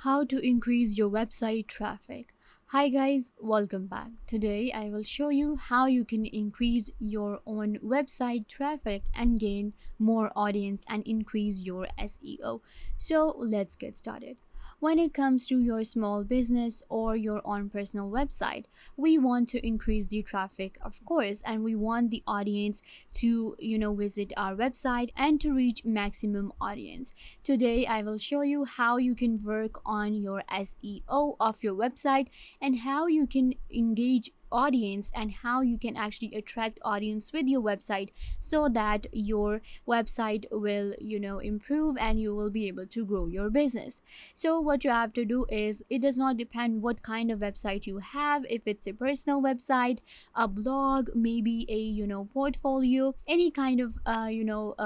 How to increase your website traffic. Hi guys, welcome back. Today I will show you how you can increase your own website traffic and gain more audience and increase your SEO. So let's get started. When it comes to your small business or your own personal website, we want to increase the traffic, of course, and we want the audience to, visit our website and to reach maximum audience. Today, I will show you how you can work on your SEO of your website and how you can engage audience and how you can actually attract audience with your website so that your website will improve and you will be able to grow your business. So what you have to do is, it does not depend what kind of website you have. If it's a personal website, a blog, maybe a portfolio, any kind of a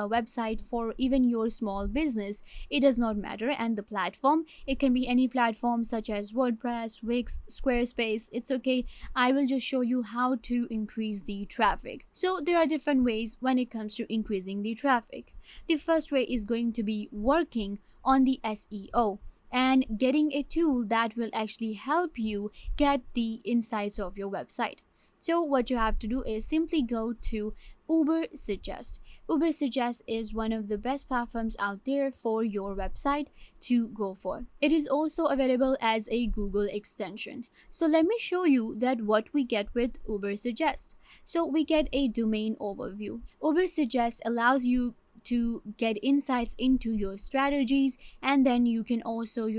website for even your small business, it does not matter. And the platform, it can be any platform such as WordPress, Wix, Squarespace, it's okay. I will just show you how to increase the traffic. So there are different ways when it comes to increasing the traffic. The first way is going to be working on the SEO and getting a tool that will actually help you get the insights of your website. So what you have to do is simply go to Ubersuggest. Ubersuggest is one of the best platforms out there for your website to go for. It is also available as a Google extension. So let me show you that what we get with Ubersuggest. So we get a domain overview. Ubersuggest allows you to get insights into your strategies, and then you can also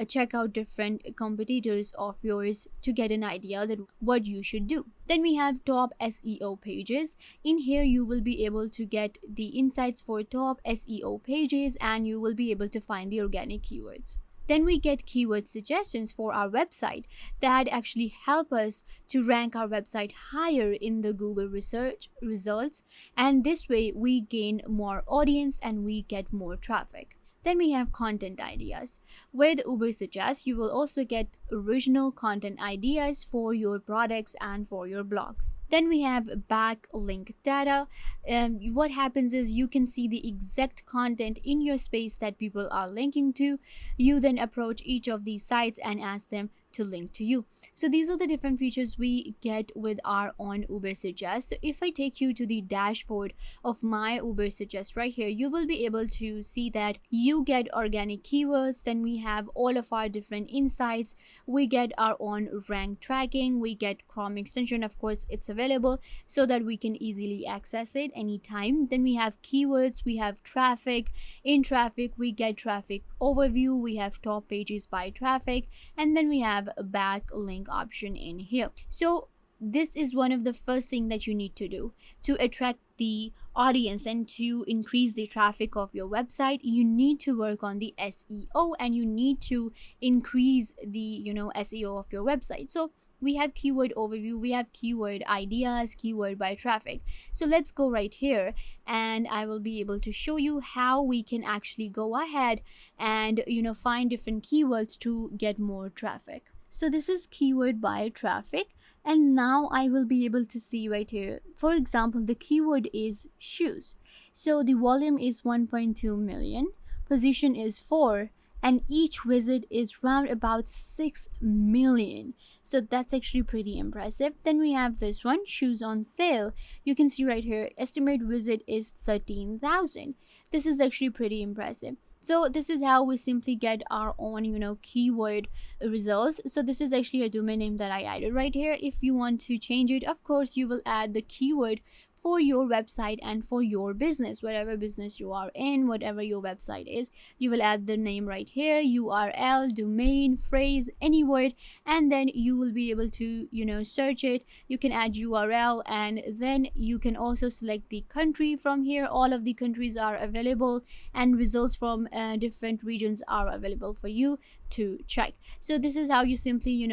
check out different competitors of yours to get an idea that what you should do. Then we have top SEO pages. In here you will be able to get the insights for top SEO pages and you will be able to find the organic keywords. Then we get keyword suggestions for our website that actually help us to rank our website higher in the Google research results, and this way we gain more audience and we get more traffic. Then we have content ideas. With Ubersuggest, you will also get original content ideas for your products and for your blogs. Then we have backlink data. What happens is you can see the exact content in your space that people are linking to. You then approach each of these sites and ask them to link to you. So these are the different features we get with our own Ubersuggest. So if I take you to the dashboard of my Ubersuggest right here, you will be able to see that you get organic keywords. Then we have all of our different insights. We get our own rank tracking. We get Chrome extension, of course it's available so that we can easily access it anytime. Then we have keywords, we have traffic. In traffic we get traffic overview, we have top pages by traffic, and then we have a backlink option in here. So this is one of the first thing that you need to do to attract the audience and to increase the traffic of your website. You need to work on the SEO and you need to increase the SEO of your website. So we have keyword overview, we have keyword ideas, keyword by traffic. So let's go right here and I will be able to show you how we can actually go ahead and find different keywords to get more traffic. So this is keyword by traffic, and now I will be able to see right here. For example, the keyword is shoes. So the volume is 1.2 million, position is 4, and each visit is round about 6 million. So that's actually pretty impressive. Then we have this one, shoes on sale. You can see right here, estimate visit is 13,000. This is actually pretty impressive. So this is how we simply get our own keyword results. So this is actually a domain name that I added right here. If you want to change it, of course you will add the keyword for your website and for your business, whatever business you are in, whatever your website is, you will add the name right here, URL, domain, phrase, any word, and then you will be able to search it. You can add URL, and then you can also select the country from here. All of the countries are available and results from different regions are available for you to check. So this is how you simply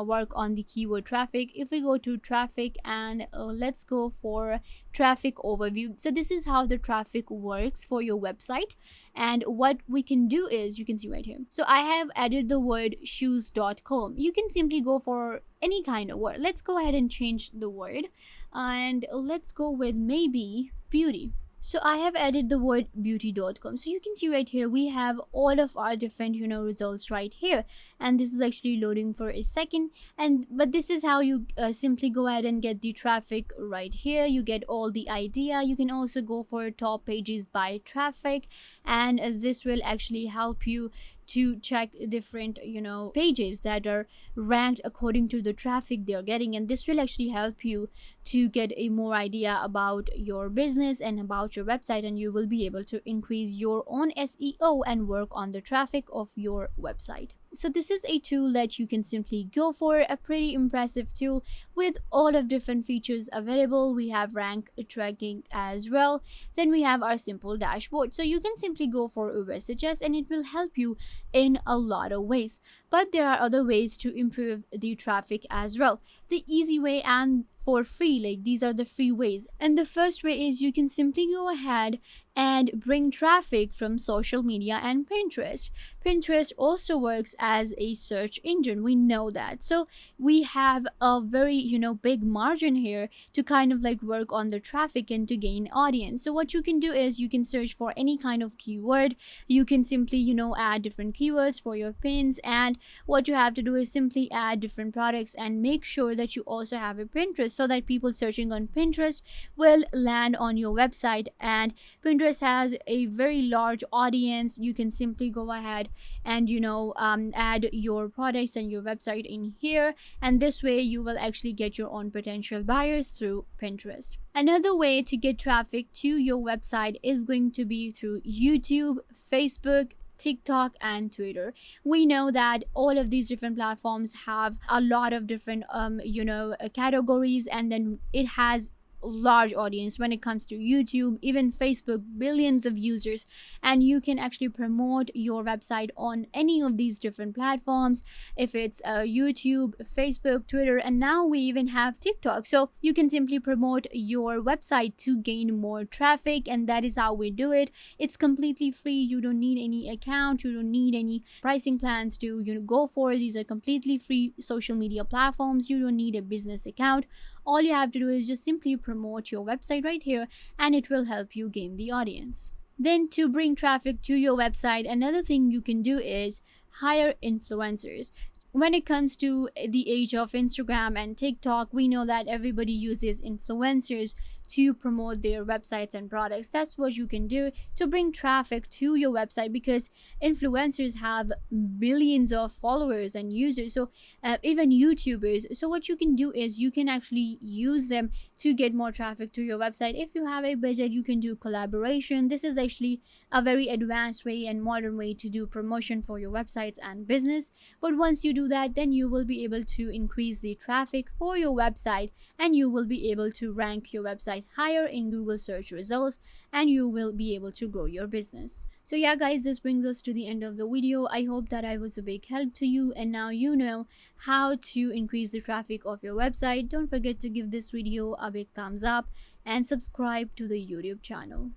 work on the keyword traffic. If we go to traffic and let's go for traffic overview. So this is how the traffic works for your website, and what we can do is, you can see right here, so I have added the word shoes.com. You can simply go for any kind of word. Let's go ahead and change the word and let's go with maybe beauty. So I have added the word beauty.com. So you can see right here we have all of our different results right here, and this is actually loading for a second. And but this is how you simply go ahead and get the traffic right here. You get all the idea. You can also go for top pages by traffic, and this will actually help you to check different pages that are ranked according to the traffic they're getting, and this will actually help you to get a more idea about your business and about your website, and you will be able to increase your own SEO and work on the traffic of your website. So this is a tool that you can simply go for, a pretty impressive tool with all of different features available. We have rank tracking as well. Then we have our simple dashboard. So you can simply go for UberSuggest and it will help you in a lot of ways. But there are other ways to improve the traffic as well. The easy way and for free, like these are the free ways. And the first way is you can simply go ahead and bring traffic from social media and Pinterest. Pinterest also works as a search engine, we know that. So we have a very big margin here to kind of like work on the traffic and to gain audience. So what you can do is you can search for any kind of keyword. You can simply add different keywords for your pins, and what you have to do is simply add different products and make sure that you also have a Pinterest so that people searching on Pinterest will land on your website. And Pinterest has a very large audience. You can simply go ahead and add your products and your website in here, and this way you will actually get your own potential buyers through Pinterest. Another way to get traffic to your website is going to be through YouTube, Facebook, TikTok, and Twitter. We know that all of these different platforms have a lot of different categories, and then it has large audience. When it comes to YouTube, even Facebook, billions of users, and you can actually promote your website on any of these different platforms. If it's YouTube, Facebook, Twitter, and now we even have TikTok, so you can simply promote your website to gain more traffic, and that is how we do it. It's completely free. You don't need any account, you don't need any pricing plans to go for. These are completely free social media platforms. You don't need a business account. All you have to do is just simply promote your website right here, and it will help you gain the audience. Then to bring traffic to your website, another thing you can do is hire influencers. When it comes to the age of Instagram and TikTok, we know that everybody uses influencers to promote their websites and products. That's what you can do to bring traffic to your website, because influencers have billions of followers and users, so even YouTubers. So what you can do is you can actually use them to get more traffic to your website. If you have a budget, you can do collaboration. This is actually a very advanced way and modern way to do promotion for your websites and business. But once you do that, then you will be able to increase the traffic for your website, and you will be able to rank your website higher in Google search results, and you will be able to grow your business. So yeah guys, this brings us to the end of the video. I hope that I was a big help to you, and now you know how to increase the traffic of your website. Don't forget to give this video a big thumbs up and subscribe to the YouTube channel.